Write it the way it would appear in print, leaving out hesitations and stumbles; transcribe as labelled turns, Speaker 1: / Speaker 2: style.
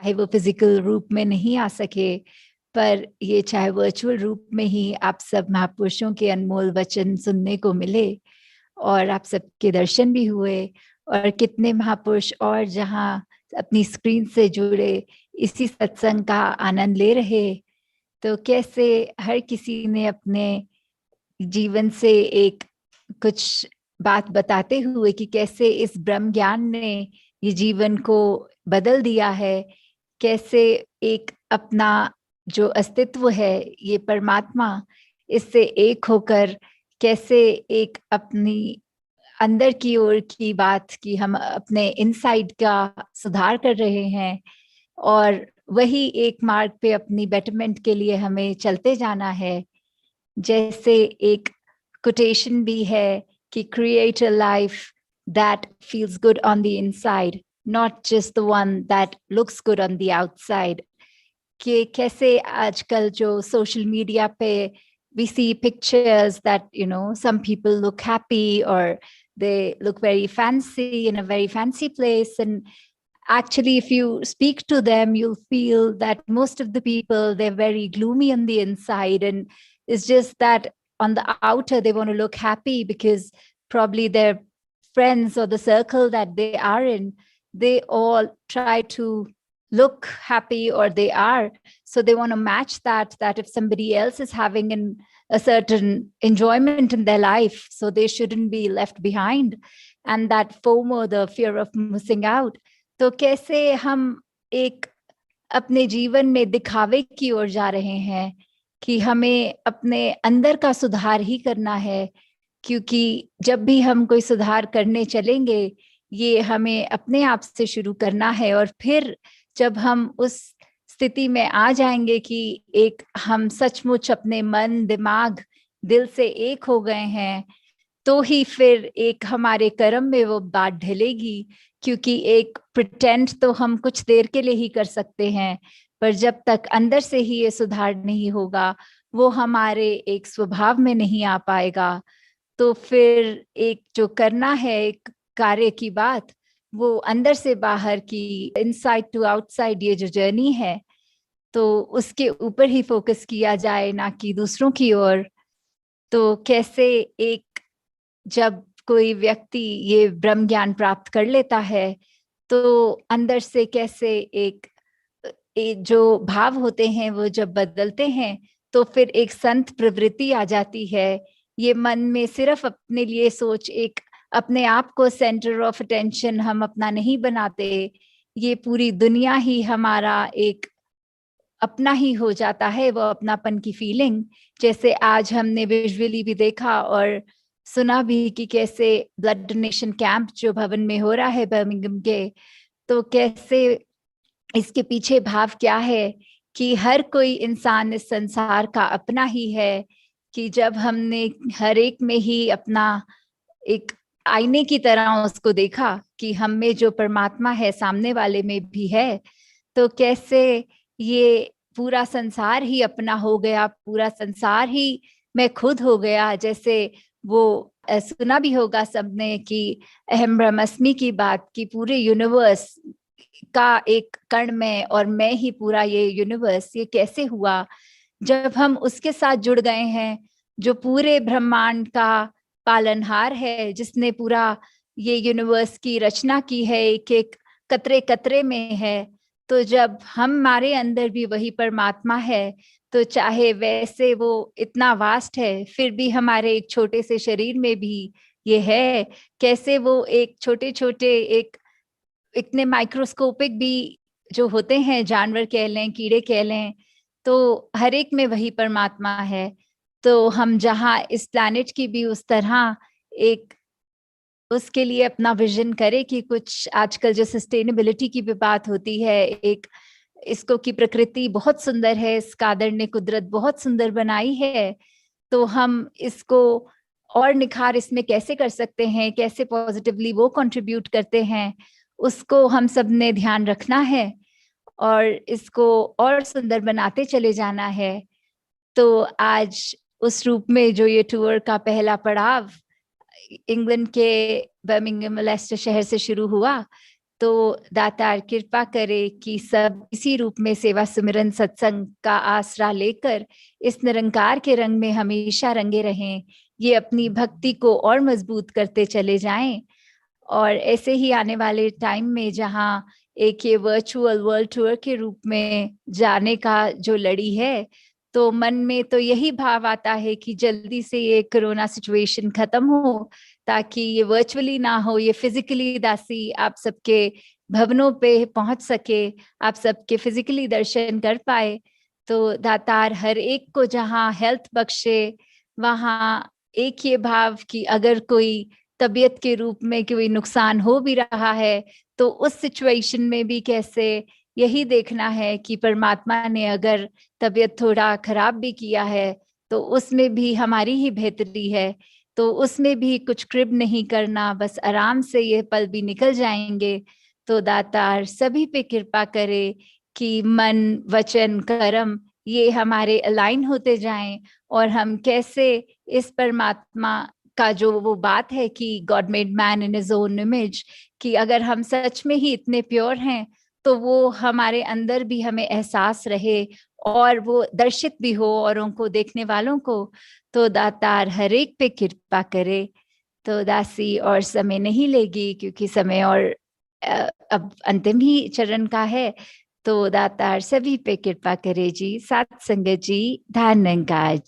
Speaker 1: चाहे वो फिजिकल रूप में नहीं आ सके, पर ये चाहे वर्चुअल रूप में ही आप सब महापुरुषों के अनमोल वचन सुनने को मिले और आप सबके दर्शन भी हुए, और कितने महापुरुष और जहाँ अपनी स्क्रीन से जुड़े इसी सत्संग का आनंद ले रहे। तो कैसे हर किसी ने अपने जीवन से एक कुछ बात बताते हुए कि कैसे इस ब्रह्म ज्ञान ने ये जीवन को बदल दिया है, कैसे एक अपना जो अस्तित्व है ये परमात्मा, इससे एक होकर कैसे एक अपनी अंदर की ओर की बात की हम अपने इनसाइड का सुधार कर रहे हैं, और वही एक मार्ग पे अपनी बेटरमेंट के लिए हमें चलते जाना है। जैसे एक कोटेशन भी है कि create a life that feels good on the inside, not just the one that looks good on the outside. कि कैसे आजकल जो सोशल मीडिया पे we see pictures that some people look happy or they look very fancy in a very fancy place, and actually if you speak to them you'll feel that most of the people, they're very gloomy on the inside, and it's just that on the outer they want to look happy because probably their friends or the circle that they are in, they all try to look happy, or they are, so they want to match that if somebody else is having a certain enjoyment in their life, so they shouldn't be left behind, and that FOMO, the fear of missing out. तो कैसे हम एक अपने जीवन में दिखावे की ओर जा रहे हैं कि हमें अपने अंदर का सुधार ही करना है, क्योंकि जब भी हम कोई सुधार करने चलेंगे ये हमें अपने आप से शुरू करना है, और फिर जब हम उस स्थिति में आ जाएंगे कि एक हम सचमुच अपने मन दिमाग दिल से एक हो गए हैं, तो ही फिर एक हमारे कर्म में वो बात ढलेगी। क्योंकि एक प्रिटेंड तो हम कुछ देर के लिए ही कर सकते हैं, पर जब तक अंदर से ही ये सुधार नहीं होगा वो हमारे एक स्वभाव में नहीं आ पाएगा। तो फिर एक जो करना है एक कार्य की बात, वो अंदर से बाहर की, इनसाइड टू आउटसाइड, ये जो जर्नी है तो उसके ऊपर ही फोकस किया जाए, ना कि दूसरों की ओर। तो कैसे एक जब कोई व्यक्ति ये ब्रह्म ज्ञान प्राप्त कर लेता है तो अंदर से कैसे एक जो भाव होते हैं वो जब बदलते हैं तो फिर एक संत प्रवृत्ति आ जाती है। ये मन में सिर्फ अपने लिए सोच, एक अपने आप को सेंटर ऑफ अटेंशन हम अपना नहीं बनाते, ये पूरी दुनिया ही हमारा एक अपना ही हो जाता है, वो अपनापन की फीलिंग। जैसे आज हमने विजुअली भी देखा और सुना भी कि कैसे ब्लड डोनेशन कैंप जो भवन में हो रहा है बर्मिंघम के, तो कैसे इसके पीछे भाव क्या है कि हर कोई इंसान इस संसार का अपना ही है, कि जब हमने हर एक में ही अपना एक आईने की तरह उसको देखा कि हम में जो परमात्मा है सामने वाले में भी है, तो कैसे ये पूरा संसार ही अपना हो गया, पूरा संसार ही मैं खुद हो गया। जैसे वो सुना भी होगा सबने कि अहम ब्रह्मस्मि की बात, की पूरे यूनिवर्स का एक कण में और मैं ही पूरा ये यूनिवर्स, ये कैसे हुआ जब हम उसके साथ जुड़ गए हैं जो पूरे ब्रह्मांड का पालनहार है, जिसने पूरा ये यूनिवर्स की रचना की है, एक एक कतरे कतरे में है। तो जब हमारे अंदर भी वही परमात्मा है, तो चाहे वैसे वो इतना वास्ट है फिर भी हमारे एक छोटे से शरीर में भी ये है, कैसे वो एक छोटे छोटे एक इतने माइक्रोस्कोपिक भी जो होते हैं, जानवर कह लें कीड़े कह लें, तो हर एक में वही परमात्मा है। तो हम जहाँ इस प्लैनेट की भी उस तरह एक उसके लिए अपना विजन करे कि कुछ आजकल जो सस्टेनेबिलिटी की भी बात होती है, एक इसको की प्रकृति बहुत सुंदर है, इस कादर ने कुदरत बहुत सुंदर बनाई है, तो हम इसको और निखार इसमें कैसे कर सकते हैं, कैसे पॉजिटिवली वो कंट्रीब्यूट करते हैं, उसको हम सब ने ध्यान रखना है और इसको और सुंदर बनाते चले जाना है। तो आज उस रूप में जो ये टूर का पहला पड़ाव इंग्लैंड के बर्मिंघम लेस्टर शहर से शुरू हुआ, तो दातार कृपा करे कि सब इसी रूप में सेवा सुमिरन सत्संग का आसरा लेकर इस निरंकार के रंग में हमेशा रंगे रहें, ये अपनी भक्ति को और मजबूत करते चले जाएं। और ऐसे ही आने वाले टाइम में जहां एक ये वर्चुअल वर्ल्ड टूर के रूप में जाने का जो लड़ी है, तो मन में तो यही भाव आता है कि जल्दी से ये कोरोना सिचुएशन खत्म हो, ताकि ये वर्चुअली ना हो, ये फिजिकली दासी आप सबके भवनों पे पहुंच सके, आप सबके फिजिकली दर्शन कर पाए। तो दातार हर एक को जहां हेल्थ बख्शे, वहां एक ये भाव कि अगर कोई तबीयत के रूप में कोई नुकसान हो भी रहा है, तो उस सिचुएशन में भी कैसे यही देखना है कि परमात्मा ने अगर तबीयत थोड़ा खराब भी किया है, तो उसमें भी हमारी ही बेहतरी है, तो उसमें भी कुछ क्रिब नहीं करना, बस आराम से ये पल भी निकल जाएंगे। तो दातार सभी पे कृपा करे कि मन वचन कर्म ये हमारे अलाइन होते जाएं, और हम कैसे इस परमात्मा का जो वो बात है कि God made man in his own image, कि अगर हम सच में ही इतने प्योर हैं, तो वो हमारे अंदर भी हमें एहसास रहे और वो दर्शित भी हो औरों को, देखने वालों को। तो दातार हर एक पे कृपा करे। तो दासी और समय नहीं लेगी, क्योंकि समय और अब अंतिम ही चरण का है। तो दातार सभी पे कृपा करे जी। सात संगत जी, धन्यवाद।